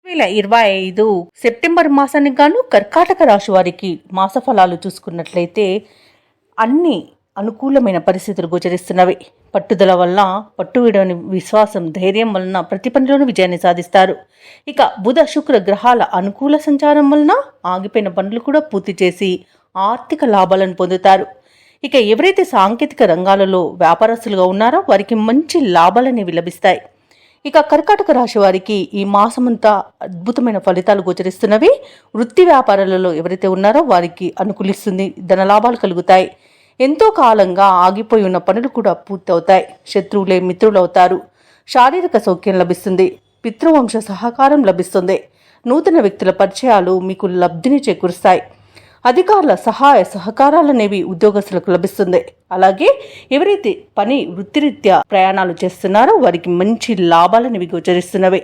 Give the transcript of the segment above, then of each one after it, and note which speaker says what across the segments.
Speaker 1: 2025 September మాసానికి గాను కర్కాటక రాశి వారికి మాస ఫలాలు చూసుకున్నట్లయితే అన్ని అనుకూలమైన పరిస్థితులు గోచరిస్తున్నవి. పట్టుదల వల్ల పట్టు విడని విశ్వాసం, ధైర్యం వలన ప్రతి పనిలోనూ విజయాన్ని సాధిస్తారు. ఇక బుధ శుక్ర గ్రహాల అనుకూల సంచారం వలన ఆగిపోయిన పనులు కూడా పూర్తి చేసి ఆర్థిక లాభాలను పొందుతారు. ఇక ఎవరైతే సాంకేతిక రంగాలలో వ్యాపారస్తులుగా ఉన్నారో వారికి మంచి లాభాలనేవి లభిస్తాయి. ఇక కర్కాటక రాశి వారికి ఈ మాసమంతా అద్భుతమైన ఫలితాలు గోచరిస్తున్నవి. వృత్తి వ్యాపారాలలో ఎవరైతే ఉన్నారో వారికి అనుకూలిస్తుంది, ధనలాభాలు కలుగుతాయి. ఎంతో కాలంగా ఆగిపోయి ఉన్న పనులు కూడా పూర్తవుతాయి. శత్రువులే మిత్రులు అవుతారు. శారీరక సౌఖ్యం లభిస్తుంది. పితృవంశ సహకారం లభిస్తుంది. నూతన వ్యక్తుల పరిచయాలు మీకు లబ్ధిని చేకూరుస్తాయి. అధికారుల సహాయ సహకారాలనేవి ఉద్యోగస్తులకు లభిస్తుంది. అలాగే ఎవరైతే వృత్తిరీత్యా ప్రయాణాలు చేస్తున్నారో వారికి మంచి లాభాలనేవి గోచరిస్తున్నవి.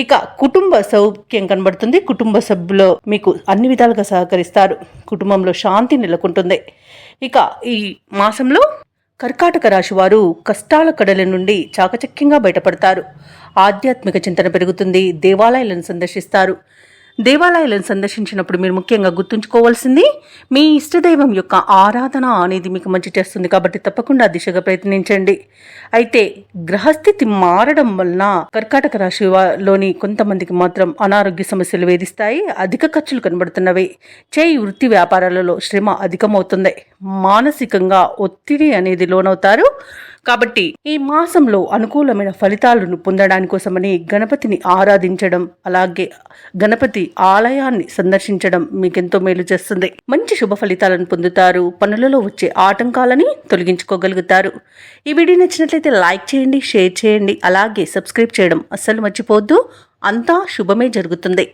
Speaker 1: ఇక కుటుంబ సౌఖ్యం కనబడుతుంది. కుటుంబ సభ్యులు మీకు అన్ని విధాలుగా సహకరిస్తారు. కుటుంబంలో శాంతి నెలకొంటుంది. ఇక ఈ మాసంలో కర్కాటక రాశి వారు కష్టాల కడల నుండి చాకచక్యంగా బయటపడతారు. ఆధ్యాత్మిక చింతన పెరుగుతుంది. దేవాలయాలను సందర్శిస్తారు. దేవాలయాలను సందర్శించినప్పుడు మీరు ముఖ్యంగా గుర్తుంచుకోవాల్సింది మీ ఇష్టదైవం యొక్క ఆరాధన అనేది మీకు మంచి చేస్తుంది. కాబట్టి తప్పకుండా దిశగా ప్రయత్నించండి. అయితే గ్రహస్థితి మారడం వలన కర్కాటక రాశిలోని కొంతమందికి మాత్రం అనారోగ్య సమస్యలు వేధిస్తాయి. అధిక ఖర్చులు కనబడుతున్నవి. వృత్తి వ్యాపారాలలో శ్రమ అధికమవుతుంది. మానసికంగా ఒత్తిడి అనేది లోనవుతారు. కాబట్టి ఈ మాసంలో అనుకూలమైన ఫలితాలను పొందడానికోసమని గణపతిని ఆరాధించడం, అలాగే గణపతి ఆలయాన్ని సందర్శించడం మీకెంతో మేలు చేస్తుంది. మంచి శుభ ఫలితాలను పొందుతారు. పనులలో వచ్చే ఆటంకాలని తొలగించుకోగలుగుతారు. ఈ వీడియో నచ్చినట్లయితే లైక్ చేయండి, షేర్ చేయండి, అలాగే సబ్స్క్రైబ్ చేయడం అస్సలు మర్చిపోవద్దు. అంతా శుభమే జరుగుతుంది.